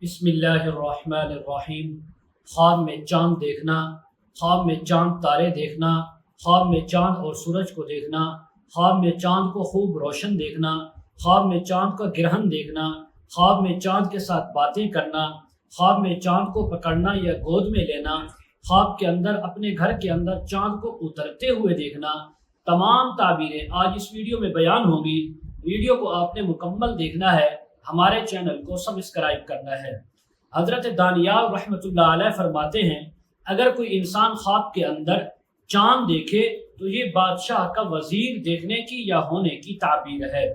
بسم اللہ الرحمن الرحیم۔ خواب میں چاند دیکھنا، خواب میں چاند تارے دیکھنا، خواب میں چاند اور سورج کو دیکھنا، خواب میں چاند کو خوب روشن دیکھنا، خواب میں چاند کا گرہن دیکھنا، خواب میں چاند کے ساتھ باتیں کرنا، خواب میں چاند کو پکڑنا یا گود میں لینا، خواب کے اندر اپنے گھر کے اندر چاند کو اترتے ہوئے دیکھنا، تمام تعبیریں آج اس ویڈیو میں بیان ہوگی۔ ویڈیو کو آپ نے مکمل دیکھنا ہے، ہمارے چینل کو سبسکرائب کرنا ہے۔ حضرت دانیال رحمۃ اللہ علیہ فرماتے ہیں، اگر کوئی انسان خواب کے اندر چاند دیکھے تو یہ بادشاہ کا وزیر دیکھنے کی یا ہونے کی تعبیر ہے۔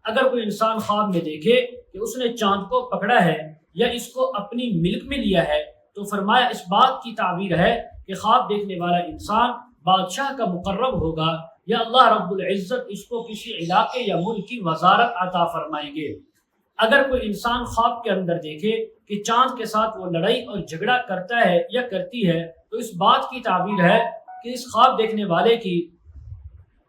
اگر کوئی انسان خواب میں دیکھے کہ اس نے چاند کو پکڑا ہے یا اس کو اپنی ملک میں لیا ہے تو فرمایا اس بات کی تعبیر ہے کہ خواب دیکھنے والا انسان بادشاہ کا مقرب ہوگا یا اللہ رب العزت اس کو کسی علاقے یا ملک کی وزارت عطا فرمائیں گے۔ اگر کوئی انسان خواب کے اندر دیکھے کہ چاند کے ساتھ وہ لڑائی اور جھگڑا کرتا ہے یا کرتی ہے تو اس بات کی تعبیر ہے کہ اس خواب دیکھنے والے کی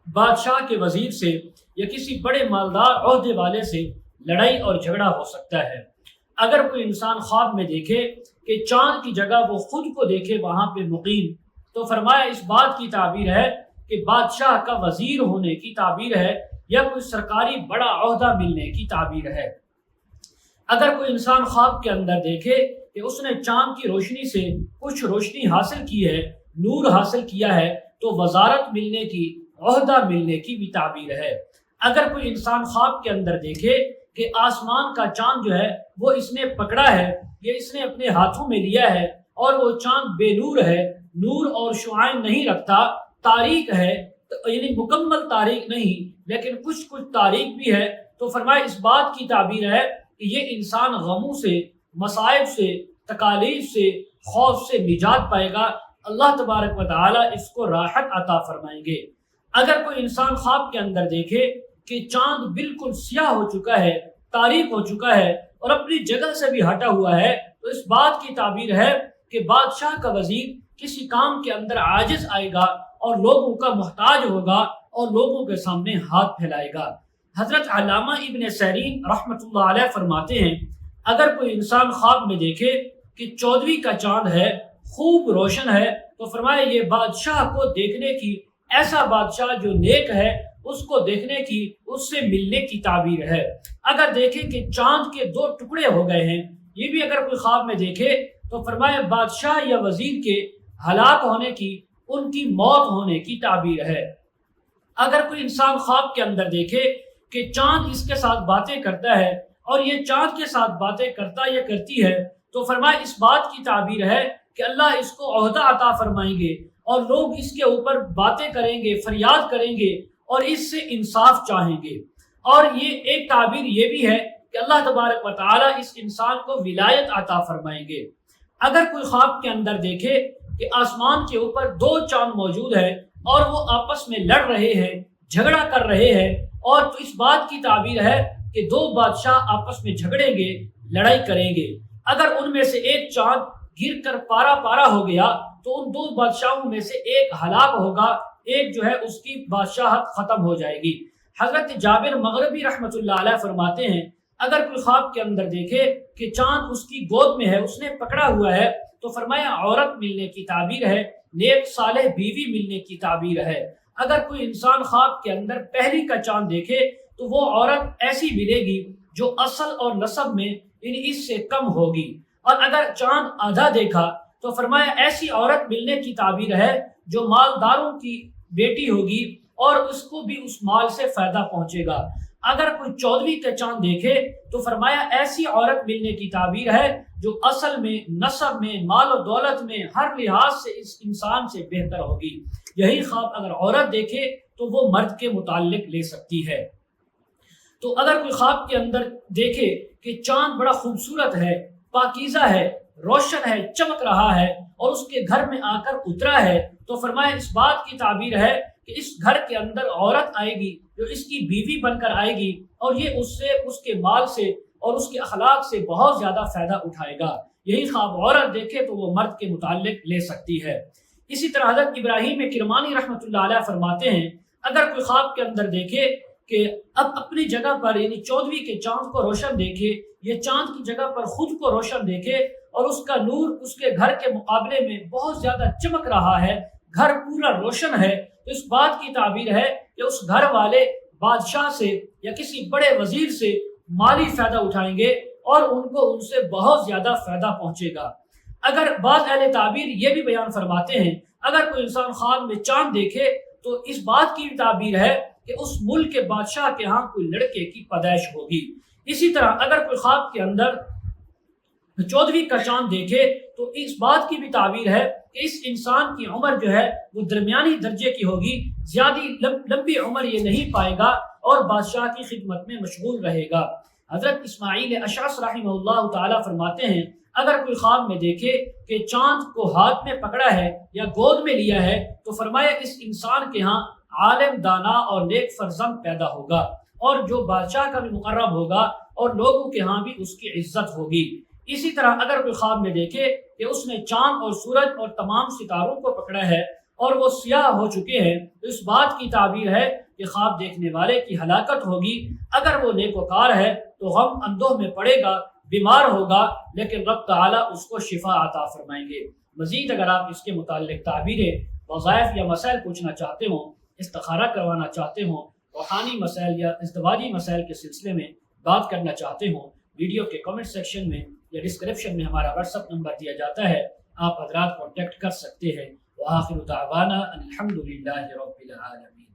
بادشاہ کے وزیر سے یا کسی بڑے مالدار عہدے والے سے لڑائی اور جھگڑا ہو سکتا ہے۔ اگر کوئی انسان خواب میں دیکھے کہ چاند کی جگہ وہ خود کو دیکھے وہاں پہ مقیم تو فرمایا اس بات کی تعبیر ہے کہ بادشاہ کا وزیر ہونے کی تعبیر ہے یا کوئی سرکاری بڑا عہدہ ملنے کی تعبیر ہے۔ اگر کوئی انسان خواب کے اندر دیکھے کہ اس نے چاند کی روشنی سے کچھ روشنی حاصل کی ہے، نور حاصل کیا ہے تو وزارت ملنے کی، عہدہ ملنے کی بھی تعبیر ہے۔ اگر کوئی انسان خواب کے اندر دیکھے کہ آسمان کا چاند جو ہے وہ اس نے پکڑا ہے یا اس نے اپنے ہاتھوں میں لیا ہے اور وہ چاند بے نور ہے، نور اور شعاع نہیں رکھتا، تاریک ہے، یعنی مکمل تاریک نہیں لیکن کچھ تاریک بھی ہے تو فرمائے اس بات کی تعبیر ہے کہ یہ انسان غموں سے، مصائب سے، تکالیف سے، خوف سے نجات پائے گا، اللہ تبارک و تعالی اس کو راحت عطا فرمائیں گے۔ اگر کوئی انسان خواب کے اندر دیکھے کہ چاند بالکل سیاہ ہو چکا ہے، تاریک ہو چکا ہے اور اپنی جگہ سے بھی ہٹا ہوا ہے تو اس بات کی تعبیر ہے کہ بادشاہ کا وزیر کسی کام کے اندر عاجز آئے گا اور لوگوں کا محتاج ہوگا اور لوگوں کے سامنے ہاتھ پھیلائے گا۔ حضرت علامہ ابن سیرین رحمۃ اللہ علیہ فرماتے ہیں، اگر کوئی انسان خواب میں دیکھے کہ 14ویں کا چاند ہے، خوب روشن ہے تو فرمایا یہ بادشاہ کو دیکھنے کی، ایسا بادشاہ جو نیک ہے اس کو دیکھنے کی، اس سے ملنے کی تعبیر ہے۔ اگر دیکھے کہ چاند کے 2 ٹکڑے ہو گئے ہیں، یہ بھی اگر کوئی خواب میں دیکھے تو فرمایا بادشاہ یا وزیر کے ہلاک ہونے کی، ان کی موت ہونے کی تعبیر ہے۔ اگر کوئی انسان خواب کے اندر دیکھے کہ چاند اس کے ساتھ باتیں کرتا ہے اور یہ چاند کے ساتھ باتیں کرتا یا کرتی ہے تو فرمایا اس بات کی تعبیر ہے کہ اللہ اس کو عہدہ عطا فرمائیں گے اور لوگ اس کے اوپر باتیں کریں گے، فریاد کریں گے اور اس سے انصاف چاہیں گے۔ اور یہ ایک تعبیر یہ بھی ہے کہ اللہ تبارک و تعالی اس انسان کو ولایت عطا فرمائیں گے۔ اگر کوئی خواب کے اندر دیکھے کہ آسمان کے اوپر 2 چاند موجود ہیں اور وہ آپس میں لڑ رہے ہیں، جھگڑا کر رہے ہیں اور تو اس بات کی تعبیر ہے کہ 2 بادشاہ آپس میں جھگڑیں گے، لڑائی کریں گے۔ اگر ان میں سے ایک چاند گر کر پارا پارا ہو گیا تو ان 2 بادشاہوں میں سے ایک ہلاک ہوگا، ایک جو ہے اس کی بادشاہت ختم ہو جائے گی۔ حضرت جابر مغربی رحمۃ اللہ علیہ فرماتے ہیں، اگر کوئی خواب کے اندر دیکھے کہ چاند اس کی گود میں ہے، اس نے پکڑا ہوا ہے تو فرمایا عورت ملنے کی تعبیر ہے، نیک صالح بیوی ملنے کی تعبیر ہے۔ اگر کوئی انسان خواب کے اندر پہلی کا چاند دیکھے تو وہ عورت ایسی ملے گی جو اصل اور نسب میں یعنی اس سے کم ہوگی، اور اگر چاند آدھا دیکھا تو فرمایا ایسی عورت ملنے کی تعبیر ہے جو مالداروں کی بیٹی ہوگی اور اس کو بھی اس مال سے فائدہ پہنچے گا۔ اگر کوئی 14ویں کا چاند دیکھے تو فرمایا ایسی عورت ملنے کی تعبیر ہے جو اصل میں، نسب میں، مال و دولت میں ہر لحاظ سے اس انسان سے بہتر ہوگی۔ یہی خواب اگر عورت دیکھے تو وہ مرد کے متعلق لے سکتی ہے۔ تو اگر کوئی خواب کے اندر دیکھے کہ چاند بڑا خوبصورت ہے، پاکیزہ ہے، روشن ہے، چمک رہا ہے اور اس کے گھر میں آ کر اترا ہے تو فرمایا اس بات کی تعبیر ہے کہ اس گھر کے اندر عورت آئے گی جو اس کی بیوی بن کر آئے گی اور یہ اس سے، اس کے مال سے اور اس کے اخلاق سے بہت زیادہ فائدہ اٹھائے گا۔ یہی خواب عورت دیکھے تو وہ مرد کے متعلق لے سکتی ہے۔ اسی طرح حضرت ابراہیم کرمانی رحمۃ اللہ علیہ فرماتے ہیں، اگر کوئی خواب کے اندر دیکھے کہ اب اپنی جگہ پر یعنی 14ویں کے چاند کو روشن دیکھے یہ چاند کی جگہ پر خود کو روشن دیکھے اور اس کا نور اس کے گھر کے مقابلے میں بہت زیادہ چمک رہا ہے، گھر پورا روشن ہے، تو اس بات کی تعبیر ہے کہ اس گھر والے بادشاہ سے یا کسی بڑے وزیر سے مالی فائدہ اٹھائیں گے اور ان سے بہت زیادہ فائدہ پہنچے گا۔ اگر بعض اہل تعبیر یہ بھی بیان فرماتے ہیں اگر کوئی انسان خواب میں چاند دیکھے تو اس بات کی تعبیر ہے کہ اس ملک کے بادشاہ کے ہاں کوئی لڑکے کی پیدائش ہوگی۔ اسی طرح اگر کوئی خواب کے اندر 14ویں کا چاند دیکھے تو اس بات کی بھی تعبیر ہے کہ اس انسان کی عمر جو ہے وہ درمیانی درجے کی ہوگی، زیادہ لمبی عمر یہ نہیں پائے گا اور بادشاہ کی خدمت میں مشغول رہے گا۔ حضرت اسماعیل اشعث رحمہ اللہ تعالیٰ فرماتے ہیں اگر کوئی خواب میں دیکھے کہ چاند کو ہاتھ میں پکڑا ہے یا گود میں لیا ہے تو فرمایا اس انسان کے ہاں عالم، دانا اور نیک فرزند پیدا ہوگا اور جو بادشاہ کا بھی مقرب ہوگا اور لوگوں کے ہاں بھی اس کی عزت ہوگی۔ اسی طرح اگر کوئی خواب میں دیکھے کہ اس نے چاند اور سورج اور تمام ستاروں کو پکڑا ہے اور وہ سیاہ ہو چکے ہیں تو اس بات کی تعبیر ہے کہ خواب دیکھنے والے کی ہلاکت ہوگی۔ اگر وہ نیکوکار ہے تو غم اندوہ میں پڑے گا، بیمار ہوگا، لیکن رب تعالیٰ اس کو شفا عطا فرمائیں گے۔ مزید اگر آپ اس کے متعلق تعبیریں، وظائف یا مسائل پوچھنا چاہتے ہوں، استخارہ کروانا چاہتے ہوں، روحانی مسائل یا ازدواجی مسائل کے سلسلے میں بات کرنا چاہتے ہوں، ویڈیو کے کمنٹ سیکشن میں یا ڈسکرپشن میں ہمارا واٹس ایپ نمبر دیا جاتا ہے، آپ حضرات کانٹیکٹ کر سکتے ہیں۔ وآخر دعوانا ان الحمد للہ رب العالمین۔